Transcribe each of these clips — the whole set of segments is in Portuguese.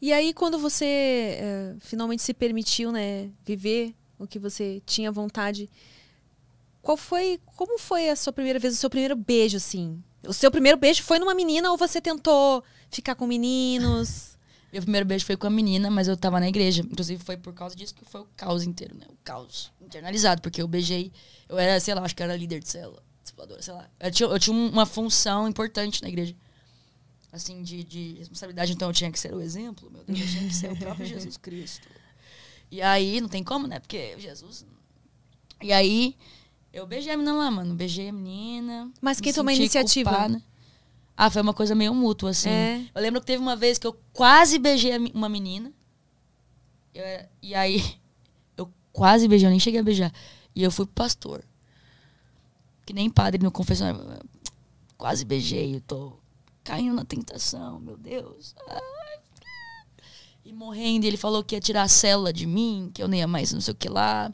E aí, quando você finalmente se permitiu, né, viver o que você tinha vontade, como foi a sua primeira vez, o seu primeiro beijo, assim? O seu primeiro beijo foi numa menina ou você tentou ficar com meninos? Meu primeiro beijo foi com a menina, mas eu tava na igreja. Inclusive, foi por causa disso que foi o caos inteiro, né? O caos internalizado, porque eu beijei... Eu era, sei lá, acho que eu era líder de célula, discipuladora, sei lá. Eu tinha uma função importante na igreja. Assim, de responsabilidade. Então, eu tinha que ser o exemplo, meu Deus. Eu tinha que ser o próprio Jesus Cristo. E aí, não tem como, né? Porque Jesus... E aí, eu beijei a menina lá, mano. Beijei a menina. Mas quem tomou a iniciativa? Culpada. Ah, foi uma coisa meio mútua, assim. É. Eu lembro que teve uma vez que eu quase beijei uma menina. E aí, eu quase beijei, eu nem cheguei a beijar. E eu fui pro pastor. Que nem padre no confessionário. Quase beijei, eu tô caindo na tentação, meu Deus. Ai. E morrendo, e ele falou que ia tirar a célula de mim, que eu nem ia mais não sei o que lá.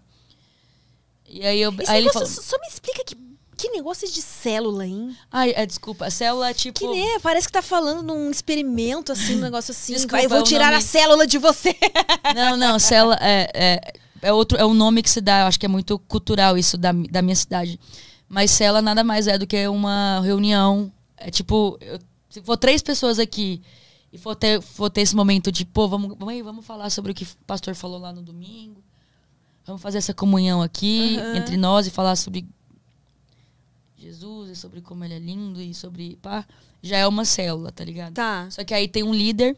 E aí, ele falou... Só me explica que negócio de célula, hein? Ai, desculpa, a célula é tipo... Parece que tá falando num experimento, assim, um negócio assim. Desculpa, vou tirar a célula de você. Não, célula é um nome que se dá, eu acho que é muito cultural isso da minha cidade. Mas célula nada mais é do que uma reunião. É tipo, se for 3 pessoas aqui e for ter esse momento de, pô, vamos falar sobre o que o pastor falou lá no domingo. Vamos fazer essa comunhão aqui entre nós e falar sobre Jesus e sobre como ele é lindo e sobre... Pá, já é uma célula, tá ligado? Tá. Só que aí tem um líder.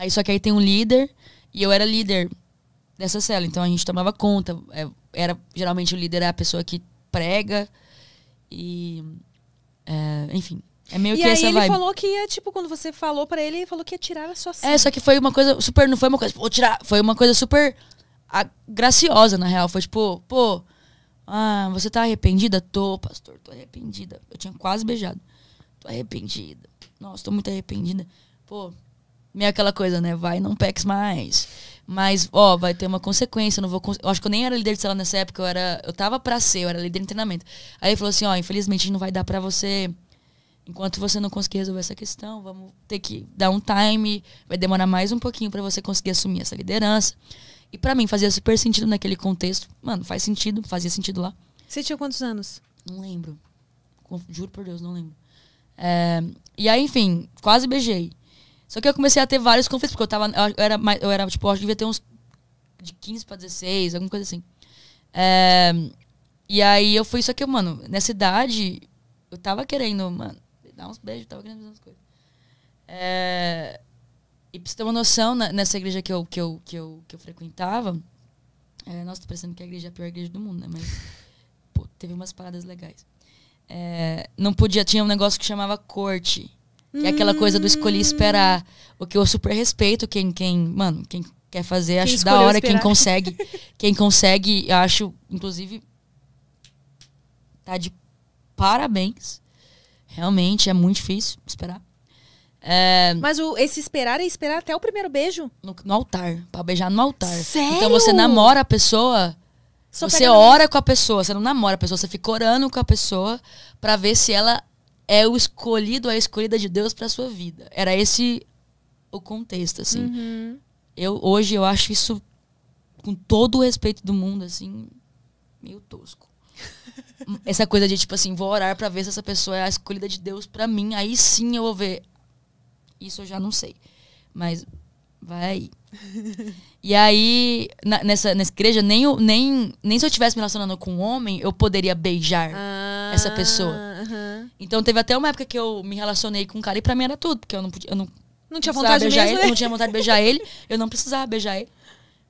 Só que aí tem um líder e eu era líder dessa célula. Então a gente tomava conta. Geralmente o líder é a pessoa que prega e... enfim, é meio que essa vibe. E aí ele falou que ia, tipo, quando você falou pra ele falou que ia tirar a sua célula. Só que foi uma coisa super... Não foi uma coisa... Vou tirar... Foi uma coisa super graciosa, na real. Foi tipo, pô... você tá arrependida? Tô, pastor, tô arrependida. Eu tinha quase beijado. Tô arrependida. Nossa, tô muito arrependida. Pô, meio aquela coisa, né? Vai, não peques mais. Mas, vai ter uma consequência. Eu acho que eu nem era líder de célula nessa época. Eu tava pra ser, eu era líder de treinamento. Aí ele falou assim, infelizmente não vai dar pra você... Enquanto você não conseguir resolver essa questão, vamos ter que dar um time. Vai demorar mais um pouquinho pra você conseguir assumir essa liderança. E pra mim fazia super sentido naquele contexto. Mano, fazia sentido lá. Você tinha quantos anos? Não lembro. Juro por Deus, não lembro. E aí, enfim, quase beijei. Só que eu comecei a ter vários conflitos, porque eu era tipo, acho que devia ter uns de 15 pra 16, alguma coisa assim. E aí eu fui, só que, mano, nessa idade, eu tava querendo, mano, dar uns beijos, tava querendo fazer umas coisas. E pra você ter uma noção, nessa igreja que eu frequentava, nossa, tô parecendo que a igreja é a pior igreja do mundo, né? Mas, pô, teve umas paradas legais. Não podia, tinha um negócio que chamava corte, que é aquela coisa do escolher e esperar. O que eu super respeito, quem quer fazer, acho da hora, esperar. Quem consegue, acho, inclusive, tá de parabéns. Realmente, é muito difícil esperar. Mas esse esperar é esperar até o primeiro beijo? No altar, pra beijar no altar. Sério? Então você namora a pessoa, você ora com a pessoa, você não namora a pessoa, você fica orando com a pessoa pra ver se ela é o escolhido, a escolhida de Deus pra sua vida. Era esse o contexto, assim. Hoje eu acho isso, com todo o respeito do mundo, assim, meio tosco. Essa coisa de, tipo assim, vou orar pra ver se essa pessoa é a escolhida de Deus pra mim, aí sim eu vou ver. Isso eu já não sei. Mas vai aí. E aí, nessa igreja, nem se eu estivesse me relacionando com um homem, eu poderia beijar essa pessoa. Então teve até uma época que eu me relacionei com um cara e pra mim era tudo. Porque eu não tinha vontade de beijar ele, eu não tinha vontade de beijar ele, eu não precisava beijar ele.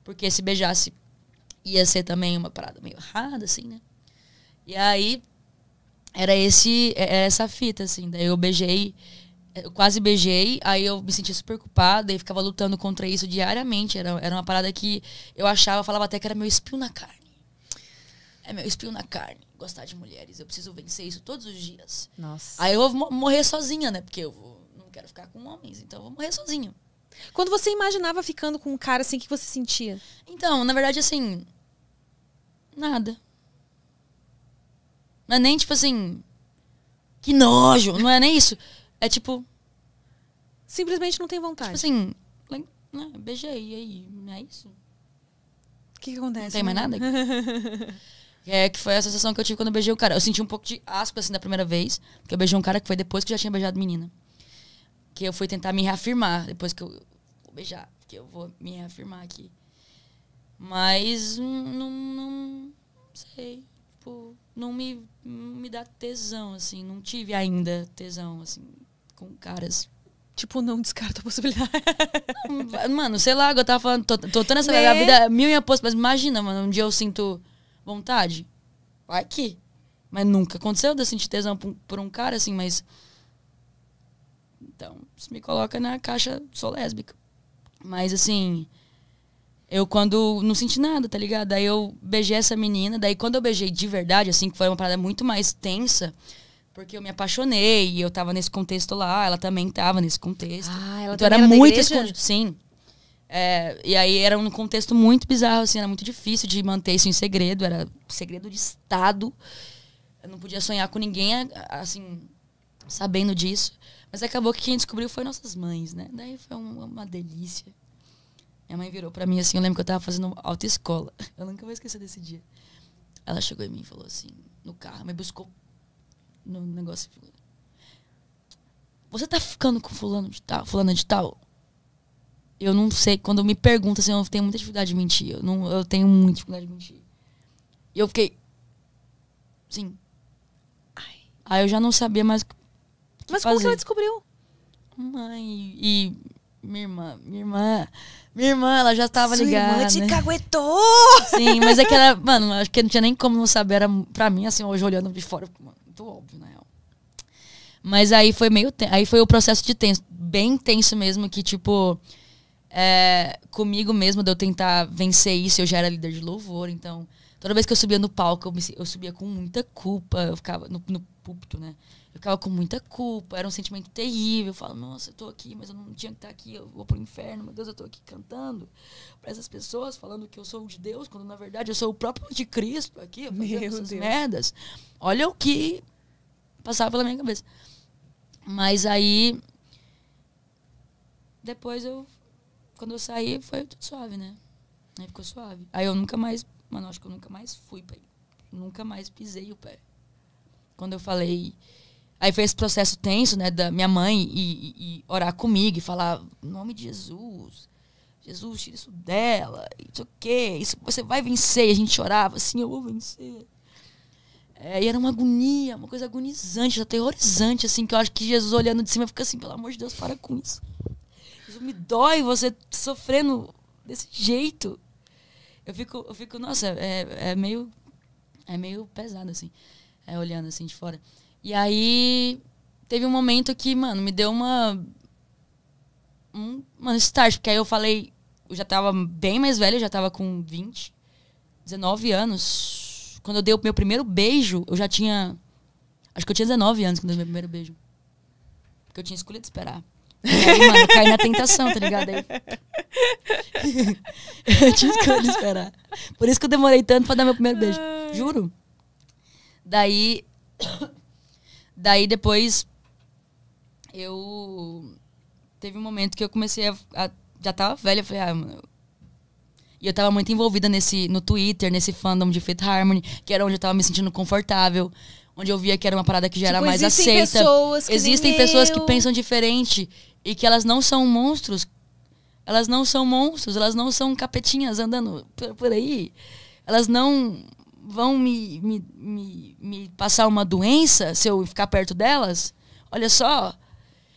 Porque se beijasse, ia ser também uma parada meio errada, assim, né? E aí, era essa fita, assim. Daí eu quase beijei, aí eu me sentia super culpada e ficava lutando contra isso diariamente. Era uma parada que eu falava até que era meu espinho na carne. É meu espinho na carne, gostar de mulheres. Eu preciso vencer isso todos os dias. Nossa. Aí eu vou morrer sozinha, né? Porque não quero ficar com homens, então eu vou morrer sozinha. Quando você imaginava ficando com um cara assim, o que você sentia? Então, na verdade, assim, nada. Não é nem tipo assim, que nojo, não é nem isso. É tipo, Simplesmente não tem vontade. Tipo assim, né, beijei, e aí? É isso? O que acontece? Não tem mais nada? Que foi a sensação que eu tive quando eu beijei o cara. Eu senti um pouco de asco, assim, da primeira vez. Porque eu beijei um cara que foi depois que eu já tinha beijado menina. Que eu fui tentar me reafirmar. Depois que eu vou beijar. Porque eu vou me reafirmar aqui. Mas não sei. Tipo, não me dá tesão, assim. Não tive ainda tesão, assim, com caras. Tipo, não descarta a possibilidade. Mano, sei lá, eu tava falando, tô tendo essa a vida mil e aposto, mas imagina, mano, um dia eu sinto vontade. Vai que. Mas nunca aconteceu de eu sentir tesão por um cara, assim, mas. Então, isso me coloca na caixa, sou lésbica. Mas, assim, eu quando não senti nada, tá ligado? Daí eu beijei essa menina, daí quando eu beijei de verdade, assim, que foi uma parada muito mais tensa. Porque eu me apaixonei e eu tava nesse contexto lá, ela também tava nesse contexto. Ela então era muito escondido, sim. E aí era um contexto muito bizarro, assim, era muito difícil de manter isso em segredo, era segredo de Estado. Eu não podia sonhar com ninguém, assim, sabendo disso. Mas acabou que quem descobriu foi nossas mães, né? Daí foi uma delícia. Minha mãe virou pra mim, assim, eu lembro que eu tava fazendo autoescola. Eu nunca vou esquecer desse dia. Ela chegou em mim e falou assim, no carro, me buscou no negócio. Você tá ficando com fulana de tal? Eu não sei. Quando me perguntam, assim, eu tenho muita dificuldade de mentir. Eu tenho muita dificuldade de mentir. E eu fiquei... Sim. Aí eu já não sabia mais o que Mas fazer. como que ela descobriu? Mãe e minha irmã, ela já tava ligada. Sua irmã te caguetou! Sim, mas é que ela... Mano, acho que não tinha nem como não saber. Era pra mim, assim, hoje olhando de fora... Muito óbvio, na real. Mas aí foi aí foi o processo de tenso, bem tenso mesmo, que tipo, comigo mesmo, de eu tentar vencer isso, eu já era líder de louvor, então toda vez que eu subia no palco, eu subia com muita culpa, eu ficava no púlpito, né? Eu ficava com muita culpa, era um sentimento terrível, eu falo, nossa, eu tô aqui, mas eu não tinha que estar aqui, eu vou pro inferno, meu Deus, eu tô aqui cantando pra essas pessoas, falando que eu sou de Deus, quando na verdade eu sou o próprio anticristo aqui, fazendo essas merdas. Olha o que passava pela minha cabeça. Mas aí, depois quando eu saí, foi tudo suave, né? Aí ficou suave. Aí eu nunca mais, mano, acho que eu nunca mais fui pra ele. Nunca mais pisei o pé. Quando eu falei... Aí foi esse processo tenso, né, da minha mãe e orar comigo e falar, em nome de Jesus, tira isso dela, isso o quê? Isso você vai vencer. E a gente chorava assim, eu vou vencer. E era uma agonia, uma coisa agonizante, aterrorizante, assim, que eu acho que Jesus olhando de cima fica assim, pelo amor de Deus, para com isso. Isso me dói, você sofrendo desse jeito. Eu fico, nossa, é meio pesado, assim, olhando assim de fora. E aí, teve um momento que, mano, me deu uma start, porque aí eu falei, eu já tava bem mais velha, eu já tava com 19 anos. Quando eu dei o meu primeiro beijo, eu já tinha... Acho que eu tinha 19 anos quando eu dei meu primeiro beijo. Porque eu tinha escolhido esperar. E aí, mano, eu caí na tentação, tá ligado? Aí... eu tinha escolhido esperar. Por isso que eu demorei tanto pra dar meu primeiro beijo. Juro. Daí depois, teve um momento que eu comecei já tava velha, eu falei, mano... E eu tava muito envolvida no Twitter, nesse fandom de Fifth Harmony, que era onde eu tava me sentindo confortável, onde eu via que era uma parada que já era mais aceita. Existem pessoas que pensam diferente e que elas não são monstros. Elas não são monstros, elas não são capetinhas andando por aí. Elas não vão me passar uma doença se eu ficar perto delas. Olha só.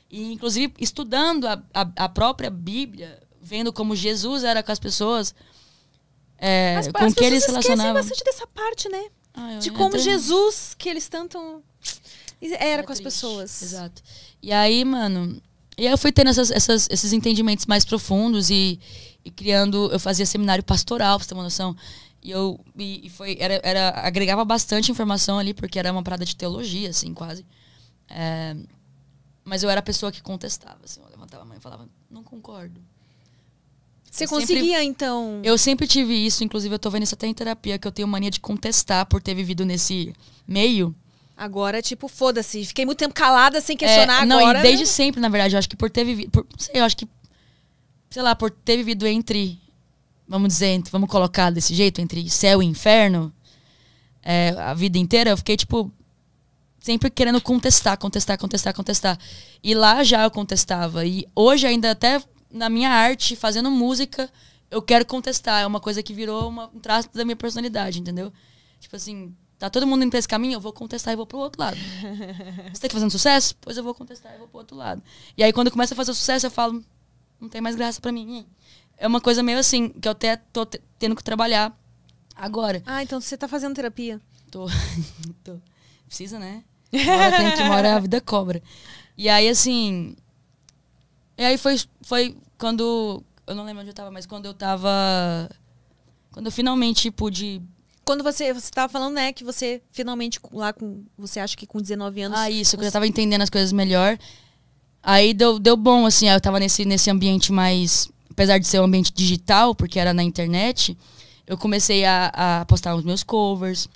E, inclusive, estudando a própria Bíblia, vendo como Jesus era com as pessoas, com que eles se relacionavam. Bastante dessa parte, né? De como Jesus, que eles tanto... Era com as pessoas. Exato. E aí, mano... E aí eu fui tendo esses entendimentos mais profundos e criando... Eu fazia seminário pastoral, pra você ter uma noção. Agregava bastante informação ali, porque era uma parada de teologia, assim, quase. Mas eu era a pessoa que contestava, assim. Eu levantava a mão e falava, não concordo. Você conseguia, então... Eu sempre tive isso, inclusive eu tô vendo isso até em terapia, que eu tenho mania de contestar por ter vivido nesse meio. Agora, tipo, foda-se. Fiquei muito tempo calada, sem questionar não, agora. E desde sempre, na verdade, eu acho que por ter vivido... eu acho que, sei lá, por ter vivido entre... Vamos dizer, vamos colocar desse jeito, entre céu e inferno, a vida inteira, eu fiquei, tipo, sempre querendo contestar. E lá já eu contestava. E hoje ainda, até na minha arte, fazendo música, eu quero contestar. É uma coisa que virou um traço da minha personalidade, entendeu? Tipo assim, tá todo mundo indo pra esse caminho, eu vou contestar e vou pro outro lado. Você tá fazendo sucesso? Pois eu vou contestar e vou pro outro lado. E aí, quando começa a fazer sucesso, eu falo, não tem mais graça pra mim. É uma coisa meio assim, que eu até tô tendo que trabalhar agora. Ah, então você tá fazendo terapia. Tô. Precisa, né? Uma hora a vida cobra. E aí, assim... E aí foi quando... Eu não lembro onde eu tava, mas quando eu tava... Quando eu finalmente pude... Quando você tava falando, né, que você finalmente lá com... Você acha que com 19 anos... Ah, isso, que eu já tava entendendo as coisas melhor. Aí deu bom, assim, eu tava nesse ambiente mais... Apesar de ser um ambiente digital, porque era na internet, eu comecei a postar os meus covers.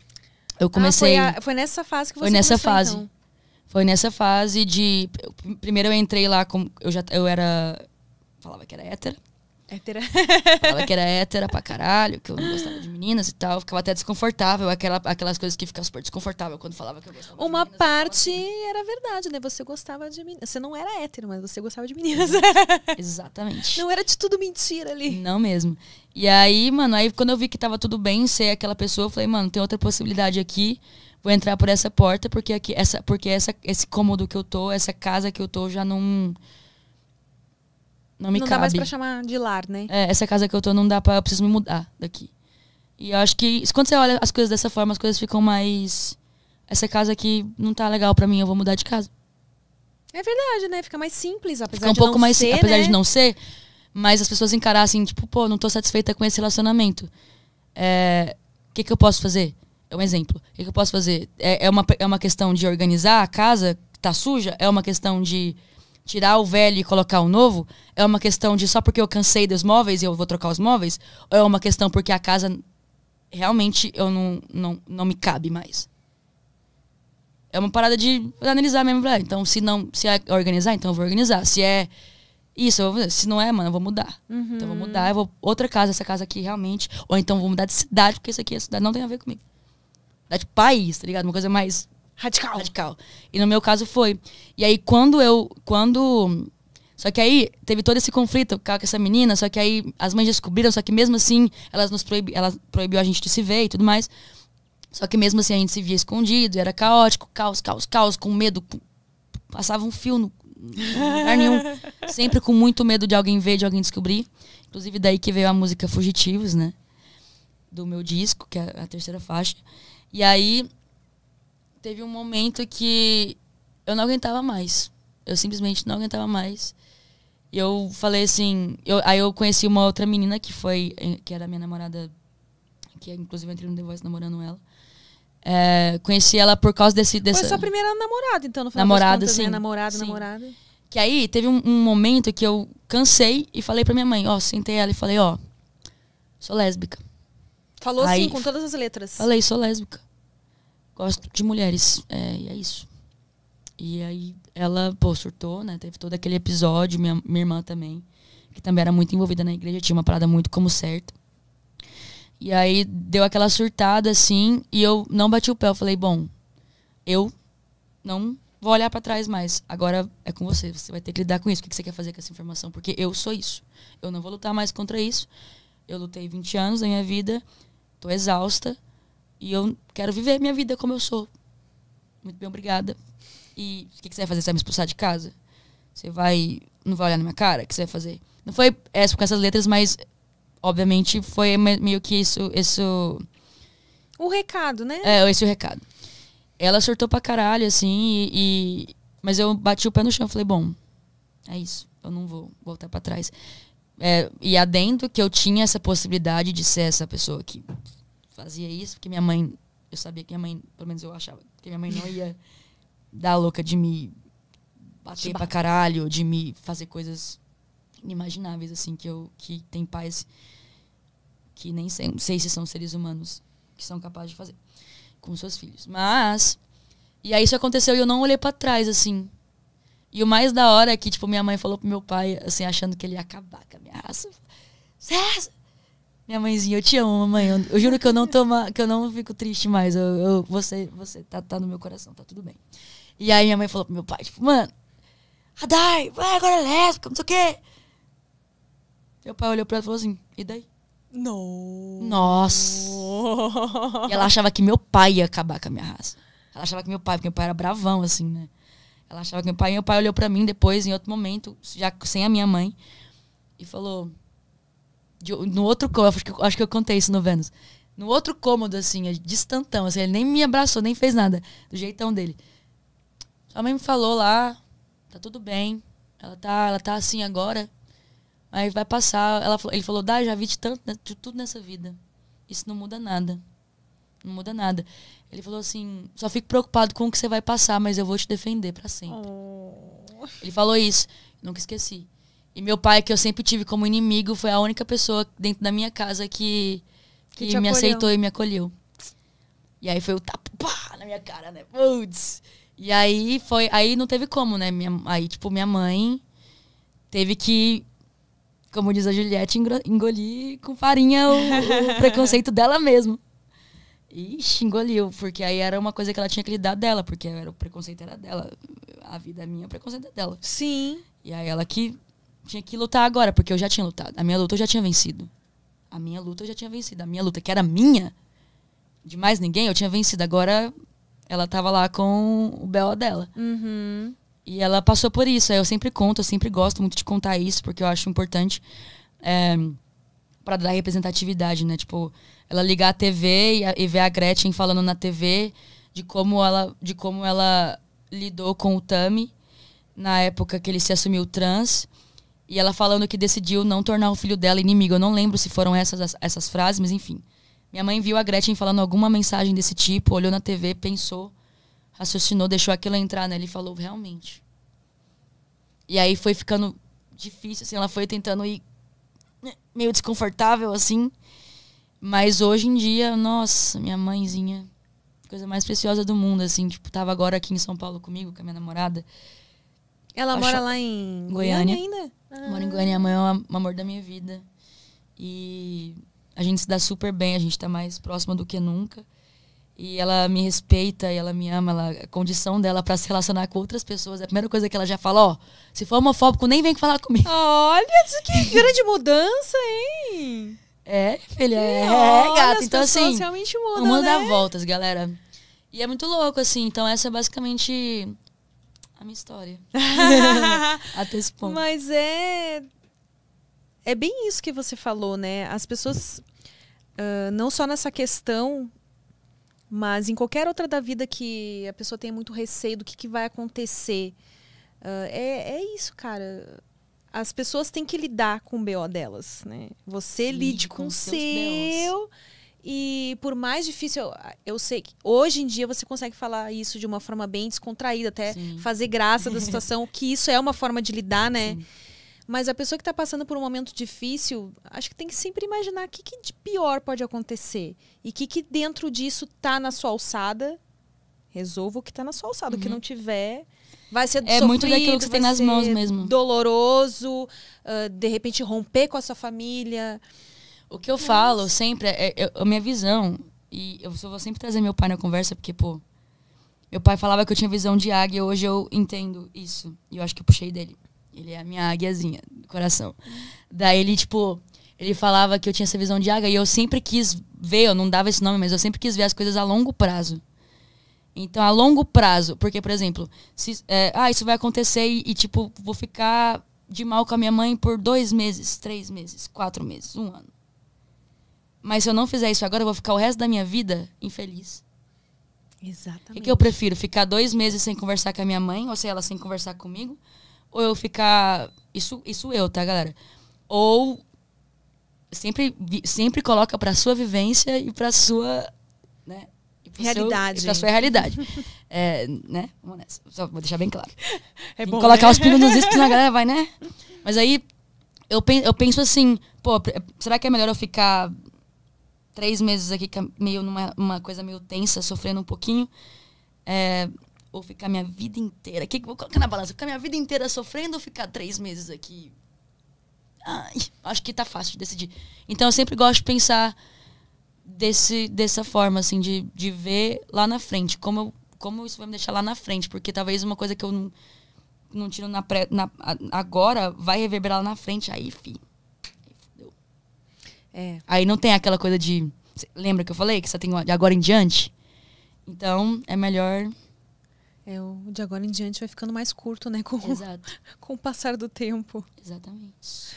Eu comecei... foi nessa fase que você Foi nessa começou, fase. então. Foi nessa fase de... Primeiro eu entrei lá como... Eu era... Falava que era hétera. Hétera. Falava que era hétera pra caralho, que eu não gostava de meninas e tal. Ficava até desconfortável, aquelas coisas que ficam super desconfortável quando falava que eu gostava de Uma meninas. parte era verdade, né? Você gostava de meninas. Você não era hétero, mas você gostava de meninas. Exatamente. Não era de tudo mentira ali. Não mesmo. E aí, mano, quando eu vi que tava tudo bem ser aquela pessoa, eu falei, mano, tem outra possibilidade aqui. Vou entrar por essa porta, porque esse cômodo que eu tô, essa casa que eu tô já não me Não cabe. dá mais pra chamar de lar, né? Essa casa que eu tô não dá pra... Eu preciso me mudar daqui. E eu acho que quando você olha as coisas dessa forma, as coisas ficam mais... Essa casa aqui não tá legal pra mim, eu vou mudar de casa. É verdade, né? Fica mais simples, apesar Fica um de pouco não mais ser, apesar né? de não ser, mas as pessoas encarassem, tipo, pô, não tô satisfeita com esse relacionamento. O que eu posso fazer? É um exemplo. O que eu posso fazer? É uma questão de organizar a casa que tá suja? É uma questão de tirar o velho e colocar o novo? É uma questão de só porque eu cansei dos móveis e eu vou trocar os móveis? Ou é uma questão porque a casa realmente eu não me cabe mais? É uma parada de analisar mesmo. Então, se é organizar, então eu vou organizar. Se é isso, eu vou fazer. Se não é, mano, eu vou mudar. Uhum. Então eu vou mudar, eu vou outra casa, essa casa aqui realmente. Ou então eu vou mudar de cidade, porque isso aqui, a cidade não tem a ver comigo. Cidade de país, tá ligado? Uma coisa mais radical. E no meu caso foi. E aí só que aí teve todo esse conflito com essa menina, só que aí as mães descobriram, só que mesmo assim ela proibiu a gente de se ver e tudo mais. Só que mesmo assim a gente se via escondido, era caótico, caos, com medo. Passava um fio no lugar nenhum. Sempre com muito medo de alguém ver, de alguém descobrir. Inclusive daí que veio a música Fugitivos, né? Do meu disco, que é a terceira faixa. E aí teve um momento que eu não aguentava mais. Eu simplesmente não aguentava mais. E eu falei assim... Aí eu conheci uma outra menina que era minha namorada, que inclusive eu entrei no The Voice namorando ela. Conheci ela por causa dessa... Foi sua primeira namorada, então, no final namorada, das contas, sim. né? Sim. Namorada. Que aí teve um momento que eu cansei e falei pra minha mãe, sentei ela e falei, sou lésbica. Falou aí, assim, com todas as letras. Falei, sou lésbica. Gosto de mulheres. E é isso. E aí ela, surtou, né? Teve todo aquele episódio, minha irmã também, que também era muito envolvida na igreja, tinha uma parada muito como certa. E aí deu aquela surtada, assim, e eu não bati o pé. Eu falei, bom, eu não vou olhar pra trás mais. Agora é com você. Você vai ter que lidar com isso. O que você quer fazer com essa informação? Porque eu sou isso. Eu não vou lutar mais contra isso. Eu lutei 20 anos da minha vida. Tô exausta. E eu quero viver minha vida como eu sou. Muito bem, obrigada. E o que você vai fazer? Você vai me expulsar de casa? Você não vai olhar na minha cara? O que você vai fazer? Não foi essa com essas letras, mas... Obviamente, foi meio que isso... O recado, né? Esse é o recado. Ela surtou pra caralho, assim, mas eu bati o pé no chão e falei, bom, é isso. Eu não vou voltar pra trás. E adendo que eu tinha essa possibilidade de ser essa pessoa que fazia isso, porque minha mãe... Eu sabia que minha mãe... Pelo menos eu achava que minha mãe não ia dar a louca de me bater pra caralho, de me fazer coisas inimagináveis, assim, que tem pais que nem sei se são seres humanos que são capazes de fazer com seus filhos. Mas E aí isso aconteceu e eu não olhei pra trás, assim. E o mais da hora é que, tipo, minha mãe falou pro meu pai, assim, achando que ele ia acabar com a minha raça. César! Minha mãezinha, eu te amo, mamãe. Eu juro que eu não fico triste mais. Você tá no meu coração, tá tudo bem. E aí minha mãe falou pro meu pai, tipo, mano, Radai, vai, agora é lésbica, não sei o quê. Meu pai olhou pra ela e falou assim, e daí? Não. Nossa. E ela achava que meu pai ia acabar com a minha raça. Ela achava que porque meu pai era bravão, assim, né? Ela achava que meu pai olhou pra mim depois, em outro momento, já sem a minha mãe, e falou... No outro cômodo, acho que eu contei isso no Vênus. No outro cômodo, assim, distantão, assim, ele nem me abraçou, nem fez nada, do jeitão dele. Sua mãe me falou lá, tá tudo bem, ela tá assim agora, mas vai passar. Ele falou, já vi de tudo nessa vida. Isso não muda nada. Não muda nada. Ele falou assim, só fico preocupado com o que você vai passar, mas eu vou te defender pra sempre. Ele falou isso, nunca esqueci. E meu pai, que eu sempre tive como inimigo, foi a única pessoa dentro da minha casa que me aceitou e me acolheu. E aí foi o tapa na minha cara, né? Putz. E aí não teve como, né? Aí, tipo, minha mãe teve que, como diz a Juliette, engolir com farinha o preconceito dela mesmo. Ixi, engoliu, porque aí era uma coisa que ela tinha que lidar dela, porque o preconceito era dela. A vida é minha, o preconceito é dela. Sim. E aí ela que tinha que lutar agora, porque eu já tinha lutado. A minha luta eu já tinha vencido. A minha luta, que era minha, de mais ninguém, eu tinha vencido. Agora, ela tava lá com o B.O. dela. Uhum. E ela passou por isso. Aí eu sempre conto, eu sempre gosto muito de contar isso, porque eu acho importante pra dar representatividade, né? Tipo, ela ligar a TV e ver a Gretchen falando na TV de como ela lidou com o Tami na época que ele se assumiu trans. E ela falando que decidiu não tornar o filho dela inimigo. Eu não lembro se foram essas frases, mas enfim. Minha mãe viu a Gretchen falando alguma mensagem desse tipo, olhou na TV, pensou, raciocinou, deixou aquilo entrar nela e falou, realmente. E aí foi ficando difícil, assim, ela foi tentando ir meio desconfortável, assim. Mas hoje em dia, nossa, minha mãezinha, coisa mais preciosa do mundo, assim. Tipo, tava agora aqui em São Paulo comigo, com a minha namorada. Ela mora lá em Goiânia ainda? Moro em Goiânia, a mãe é o amor da minha vida. E a gente se dá super bem, a gente tá mais próxima do que nunca. E ela me respeita, e ela me ama, a condição dela pra se relacionar com outras pessoas. A primeira coisa que ela já fala, ó, se for homofóbico, nem vem falar comigo. Olha, que grande mudança, hein? Filha, gata. Então, assim, realmente mudam, não manda né? voltas, galera. E é muito louco, assim. Então, essa é basicamente a minha história. Até esse ponto. Mas é bem isso que você falou, né? As pessoas, não só nessa questão, mas em qualquer outra da vida que a pessoa tenha muito receio do que vai acontecer. É isso, cara. As pessoas têm que lidar com o B.O. delas, né? Você lide com o seu. E por mais difícil, eu sei que hoje em dia você consegue falar isso de uma forma bem descontraída, até fazer graça da situação, que isso é uma forma de lidar, né? Sim. Mas a pessoa que está passando por um momento difícil, acho que tem que sempre imaginar o que de pior pode acontecer. E o que dentro disso tá na sua alçada. Resolva o que tá na sua alçada. O que não tiver, vai ser sofrido, muito daquilo que você tem nas mãos mesmo. Doloroso, de repente romper com a sua família. O que eu falo sempre a minha visão, e eu vou sempre trazer meu pai na conversa, porque, pô, meu pai falava que eu tinha visão de águia, hoje eu entendo isso. E eu acho que eu puxei dele. Ele é a minha águiazinha do coração. Daí ele falava que eu tinha essa visão de águia, e eu sempre quis ver, eu não dava esse nome, mas eu sempre quis ver as coisas a longo prazo. Então, a longo prazo, porque, por exemplo, isso vai acontecer e, tipo, vou ficar de mal com a minha mãe por 2 meses, 3 meses, 4 meses, 1 ano. Mas se eu não fizer isso agora, eu vou ficar o resto da minha vida infeliz. Exatamente. O que eu prefiro? Ficar 2 meses sem conversar com a minha mãe, ou seja, ela sem conversar comigo? Ou eu ficar... Isso eu, tá, galera? Ou sempre coloca pra sua vivência e pra sua... né? Realidade. Pra sua realidade. Né? Vamos nessa. Só vou deixar bem claro. É bom, colocar né? os pingos nos is, porque senão a galera vai, né? Mas aí, eu penso assim, pô, será que é melhor eu ficar 3 meses aqui meio numa coisa meio tensa, sofrendo um pouquinho? Ou ficar minha vida inteira? O que vou colocar na balança? Ficar minha vida inteira sofrendo ou ficar 3 meses aqui? Ai, acho que tá fácil de decidir. Então eu sempre gosto de pensar dessa forma, assim, de ver lá na frente. Como isso vai me deixar lá na frente. Porque talvez uma coisa que eu não tiro agora vai reverberar lá na frente. Aí, fi. Aí fudeu. Aí não tem aquela coisa de... Lembra que eu falei? Que você tem de agora em diante? Então, é melhor... O de agora em diante vai ficando mais curto, né? Com Exato. com o passar do tempo. Exatamente.